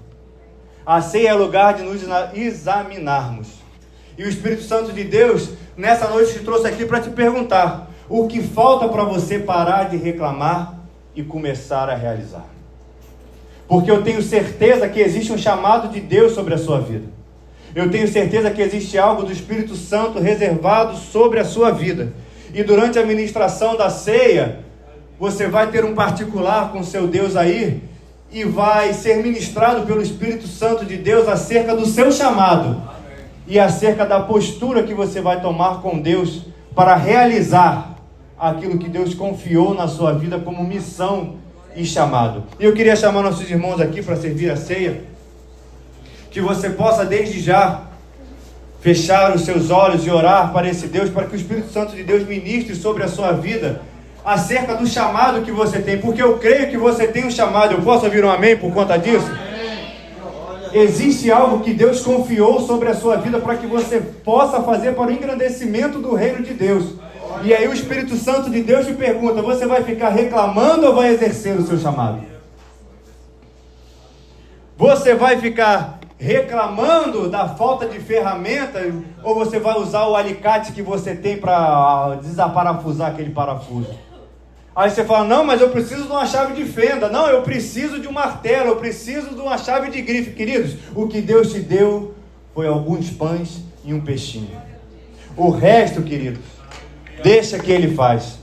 A ceia é lugar de nos examinarmos. E o Espírito Santo de Deus, nessa noite, te trouxe aqui para te perguntar: o que falta para você parar de reclamar e começar a realizar? Porque eu tenho certeza que existe um chamado de Deus sobre a sua vida. Eu tenho certeza que existe algo do Espírito Santo reservado sobre a sua vida. E durante a ministração da ceia, você vai ter um particular com seu Deus aí, e vai ser ministrado pelo Espírito Santo de Deus acerca do seu chamado. E acerca da postura que você vai tomar com Deus para realizar aquilo que Deus confiou na sua vida como missão e chamado. E eu queria chamar nossos irmãos aqui para servir a ceia. que você possa desde já fechar os seus olhos e orar para esse Deus, para que o Espírito Santo de Deus ministre sobre a sua vida acerca do chamado que você tem, porque eu creio que você tem um chamado. Eu posso ouvir um amém por conta disso? Existe algo que Deus confiou sobre a sua vida para que você possa fazer para o engrandecimento do reino de Deus. E aí o Espírito Santo de Deus te pergunta: você vai ficar reclamando ou vai exercer o seu chamado? Você vai ficar reclamando da falta de ferramenta ou você vai usar o alicate que você tem para desaparafusar aquele parafuso? Aí você fala: não, mas eu preciso de uma chave de fenda. Não, eu preciso de um martelo, eu preciso de uma chave de grife. Queridos, o que Deus te deu foi alguns pães e um peixinho. O resto, queridos, deixa que Ele faz.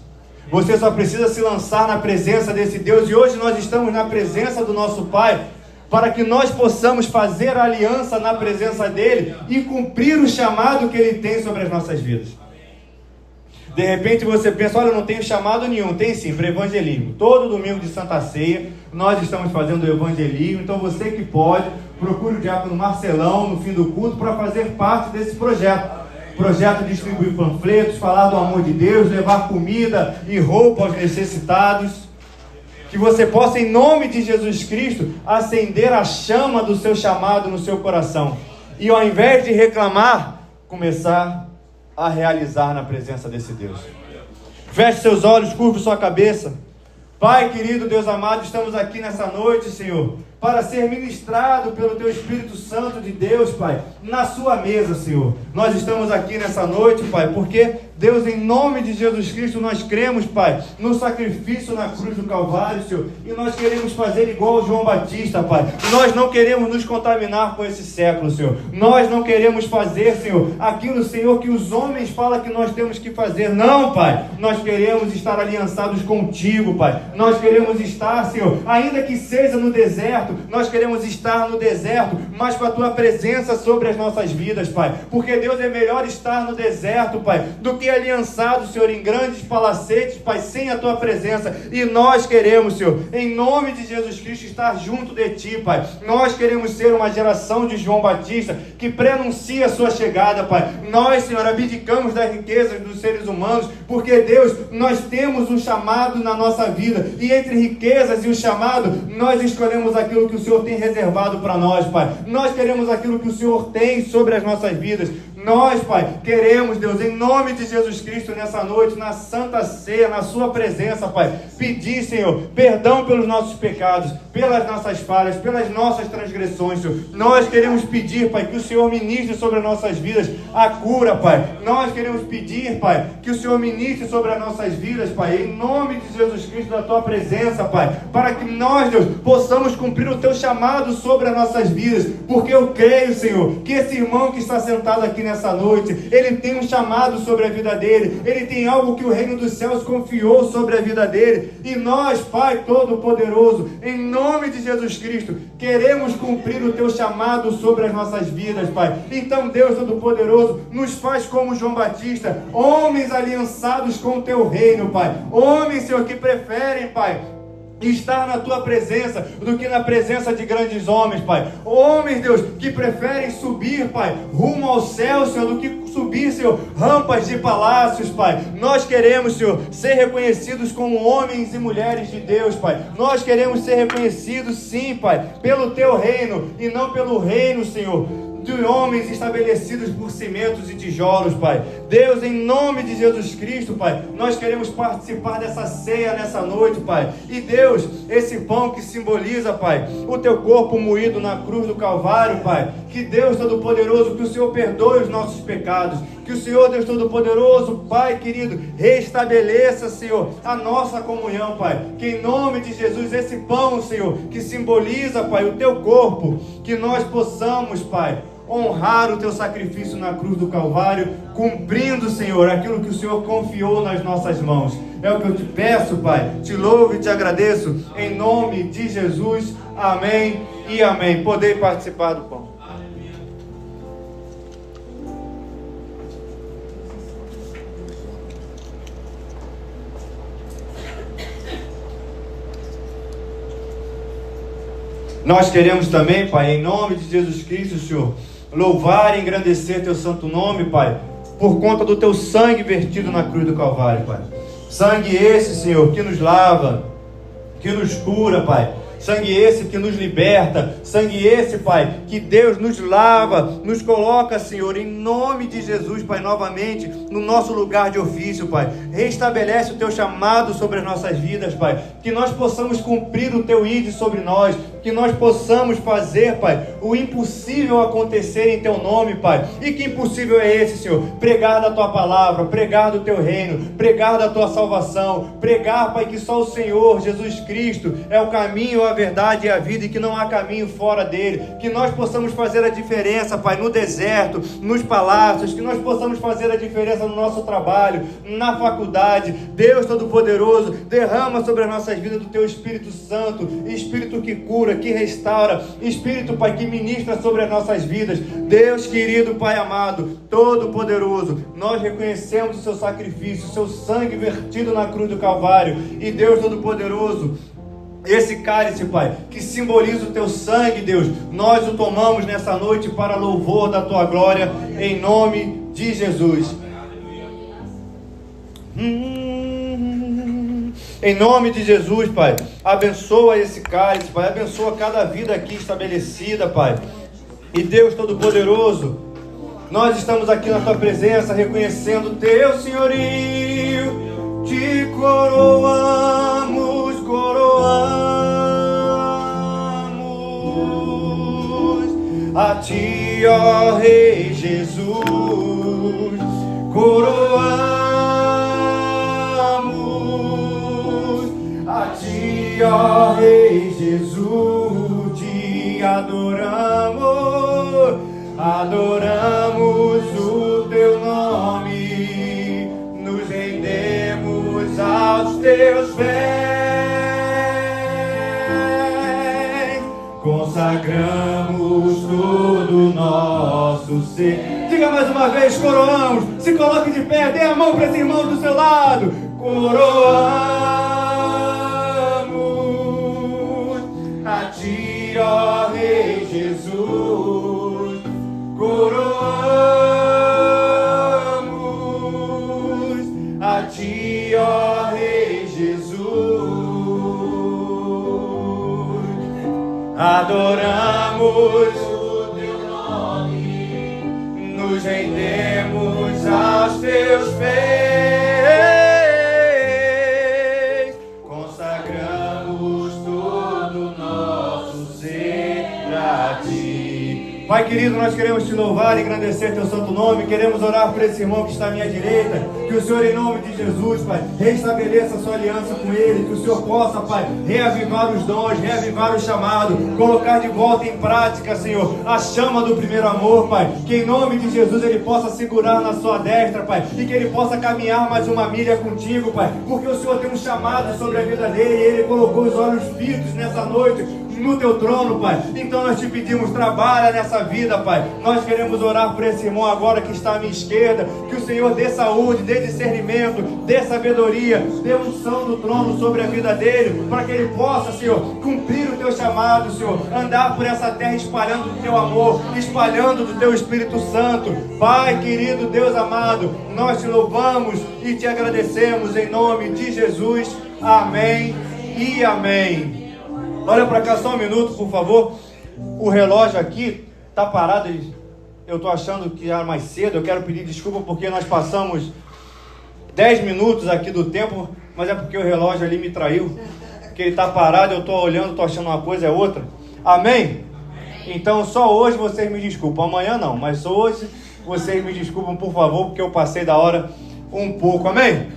Você só precisa se lançar na presença desse Deus. E hoje nós estamos na presença do nosso Pai, para que nós possamos fazer a aliança na presença dEle e cumprir o chamado que Ele tem sobre as nossas vidas. De repente você pensa: olha, eu não tenho chamado nenhum. Tem sim, para evangelismo. Todo domingo de Santa Ceia nós estamos fazendo o evangelismo. Então você que pode, procure o diácono Marcelão no fim do culto para fazer parte desse projeto. Projeto de distribuir panfletos, falar do amor de Deus, levar comida e roupa aos necessitados. Que você possa, em nome de Jesus Cristo, acender a chama do seu chamado no seu coração. E ao invés de reclamar, começar a realizar na presença desse Deus. Feche seus olhos, curve sua cabeça. Pai querido, Deus amado, estamos aqui nessa noite, Senhor, para ser ministrado pelo Teu Espírito Santo de Deus, Pai, na Sua mesa, Senhor. Nós estamos aqui nessa noite, Pai, porque, Deus, em nome de Jesus Cristo, nós cremos, Pai, no sacrifício na cruz do Calvário, Senhor, e nós queremos fazer igual João Batista, Pai. Nós não queremos nos contaminar com esse século, Senhor. Nós não queremos fazer, Senhor, aquilo, Senhor, que os homens falam que nós temos que fazer. Não, Pai. Nós queremos estar aliançados contigo, Pai. Nós queremos estar, Senhor, ainda que seja no deserto, nós queremos estar no deserto, mas com a Tua presença sobre as nossas vidas, Pai. Porque, Deus, é melhor estar no deserto, Pai, do que aliançado, Senhor, em grandes palacetes, Pai, sem a Tua presença. E nós queremos, Senhor, em nome de Jesus Cristo, estar junto de Ti, Pai. Nós queremos ser uma geração de João Batista que prenuncia a Sua chegada, Pai. Nós, Senhor, abdicamos das riquezas dos seres humanos, porque, Deus, nós temos um chamado na nossa vida, e entre riquezas e o chamado, nós escolhemos aquilo que o Senhor tem reservado para nós, Pai. Nós queremos aquilo que o Senhor tem sobre as nossas vidas. Nós, Pai, queremos, Deus, em nome de Jesus Cristo, nessa noite, na Santa Ceia, na Sua presença, Pai, pedir, Senhor, perdão pelos nossos pecados, pelas nossas falhas, pelas nossas transgressões, Senhor. Nós queremos pedir, Pai, que o Senhor ministre sobre as nossas vidas a cura, Pai. Nós queremos pedir, Pai, que o Senhor ministre sobre as nossas vidas, Pai, em nome de Jesus Cristo, da Tua presença, Pai, para que nós, Deus, possamos cumprir o Teu chamado sobre as nossas vidas, porque eu creio, Senhor, que esse irmão que está sentado aqui nessa noite, ele tem um chamado sobre a vida dele, ele tem algo que o reino dos céus confiou sobre a vida dele, e nós, Pai Todo-Poderoso, em nome de Jesus Cristo, queremos cumprir o Teu chamado sobre as nossas vidas, Pai. Então, Deus Todo-Poderoso, nos faz como João Batista, homens aliançados com o Teu reino, Pai, homens, Senhor, que preferem, Pai, estar na Tua presença do que na presença de grandes homens, Pai. Homens, Deus, que preferem subir, Pai, rumo ao céu, Senhor, do que subir, Senhor, rampas de palácios, Pai. Nós queremos, Senhor, ser reconhecidos como homens e mulheres de Deus, Pai. Nós queremos ser reconhecidos, sim, Pai, pelo Teu reino e não pelo reino, Senhor, de homens estabelecidos por cimentos e tijolos, Pai. Deus, em nome de Jesus Cristo, Pai, nós queremos participar dessa ceia nessa noite, Pai. E Deus, esse pão que simboliza, Pai, o Teu corpo moído na cruz do Calvário, Pai. Que Deus Todo-Poderoso, que o Senhor perdoe os nossos pecados. Que o Senhor, Deus Todo-Poderoso, Pai querido, restabeleça, Senhor, a nossa comunhão, Pai. Que em nome de Jesus, esse pão, Senhor, que simboliza, Pai, o Teu corpo, que nós possamos, Pai, honrar o Teu sacrifício na cruz do Calvário, cumprindo, Senhor, aquilo que o Senhor confiou nas nossas mãos. É o que eu te peço, Pai. Te louvo e te agradeço, em nome de Jesus. Amém e amém. Podem participar do pão. Nós queremos também, Pai, em nome de Jesus Cristo, Senhor, louvar e engrandecer Teu santo nome, Pai, por conta do Teu sangue vertido na cruz do Calvário, Pai. Sangue esse, Senhor, que nos lava, que nos cura, Pai. Sangue esse que nos liberta, sangue esse, Pai, que Deus nos lava, nos coloca, Senhor, em nome de Jesus, Pai, novamente, no nosso lugar de ofício, Pai. Restabelece o Teu chamado sobre as nossas vidas, Pai, que nós possamos cumprir o Teu ídolo sobre nós, que nós possamos fazer, Pai, o impossível acontecer em Teu nome, Pai. E que impossível é esse, Senhor? Pregar da Tua palavra, pregar do Teu reino, pregar da Tua salvação, pregar, Pai, que só o Senhor, Jesus Cristo, é o caminho, a verdade e a vida, e que não há caminho fora dele. Que nós possamos fazer a diferença, Pai, no deserto, nos palácios, que nós possamos fazer a diferença no nosso trabalho, na faculdade. Deus Todo-Poderoso, derrama sobre as nossas vidas do Teu Espírito Santo, Espírito que cura, que restaura, Espírito, Pai, que ministra sobre as nossas vidas. Deus querido, Pai amado, Todo-Poderoso, nós reconhecemos o Seu sacrifício, o Seu sangue vertido na cruz do Calvário. E Deus Todo-Poderoso, esse cálice, Pai, que simboliza o Teu sangue, Deus, nós o tomamos nessa noite para louvor da Tua glória, em nome de Jesus. Em nome de Jesus, Pai, abençoa esse cálice, Pai, abençoa cada vida aqui estabelecida, Pai. E Deus Todo-Poderoso, nós estamos aqui na Tua presença, reconhecendo Teu senhorio, te coroamos, a Ti, ó Rei Jesus, coroamos a Ti, ó Rei Jesus, te adoramos, adoramos o Teu nome, nos rendemos aos Teus pés, consagramos todo o nosso ser. Diga mais uma vez, coroamos. Se coloque de pé, dê a mão para esse irmão do seu lado. Coroamos a Ti, ó Rei Jesus, coroamos a Ti, ó Rei Jesus, adoramos o Teu nome, nos rendemos aos Teus pés, consagramos todo o nosso ser a Ti. Pai querido, nós queremos Te louvar e engrandecer Teu santo nome. Queremos orar por esse irmão que está à minha direita, que o Senhor, em nome de Jesus, Pai, restabeleça a sua aliança com ele, que o Senhor possa, Pai, reavivar os dons, reavivar o chamado, colocar de volta em prática, Senhor, a chama do primeiro amor, Pai, que em nome de Jesus ele possa segurar na sua destra, Pai, e que ele possa caminhar mais uma milha contigo, Pai, porque o Senhor tem um chamado sobre a vida dele, e ele colocou os olhos fitos nessa noite no Teu trono, Pai. Então nós Te pedimos, trabalha nessa vida, Pai. Nós queremos orar por esse irmão agora que está à minha esquerda, que o Senhor dê saúde, dê discernimento, dê sabedoria, dê unção do trono sobre a vida dele, para que ele possa, Senhor, cumprir o Teu chamado, Senhor, andar por essa terra espalhando o Teu amor, espalhando do Teu Espírito Santo. Pai querido, Deus amado, nós Te louvamos e Te agradecemos em nome de Jesus. Amém e amém. Olha para cá só um minuto, por favor. O relógio aqui está parado. Eu estou achando que era mais cedo. Eu quero pedir desculpa porque nós passamos 10 minutos aqui do tempo, mas é porque o relógio ali me traiu. Porque ele está parado, eu estou olhando, estou achando uma coisa, é outra. Amém? Então só hoje vocês me desculpam. Amanhã não, mas hoje vocês me desculpam, por favor, porque eu passei da hora um pouco. Amém?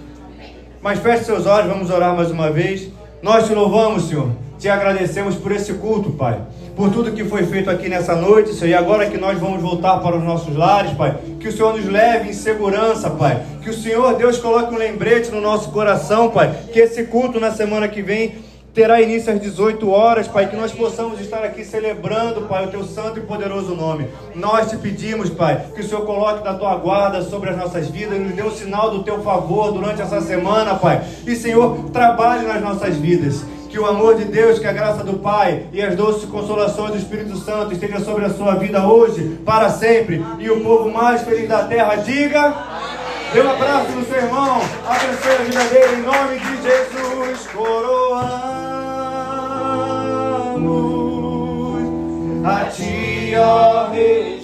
Mas feche seus olhos, vamos orar mais uma vez. Nós Te louvamos, Senhor. Te agradecemos por esse culto, Pai, por tudo que foi feito aqui nessa noite, Senhor, e agora que nós vamos voltar para os nossos lares, Pai, que o Senhor nos leve em segurança, Pai, que o Senhor, Deus, coloque um lembrete no nosso coração, Pai, que esse culto na semana que vem terá início às 18 horas, Pai, que nós possamos estar aqui celebrando, Pai, o Teu santo e poderoso nome. Nós Te pedimos, Pai, que o Senhor coloque da Tua guarda sobre as nossas vidas, nos dê um sinal do Teu favor durante essa semana, Pai, e, Senhor, trabalhe nas nossas vidas. Que o amor de Deus, que a graça do Pai e as doces consolações do Espírito Santo esteja sobre a sua vida hoje, para sempre. E o povo mais feliz da terra diga: dê um abraço no seu irmão, abençoe a vida dele em nome de Jesus. Coroamos a ti, ó Rei.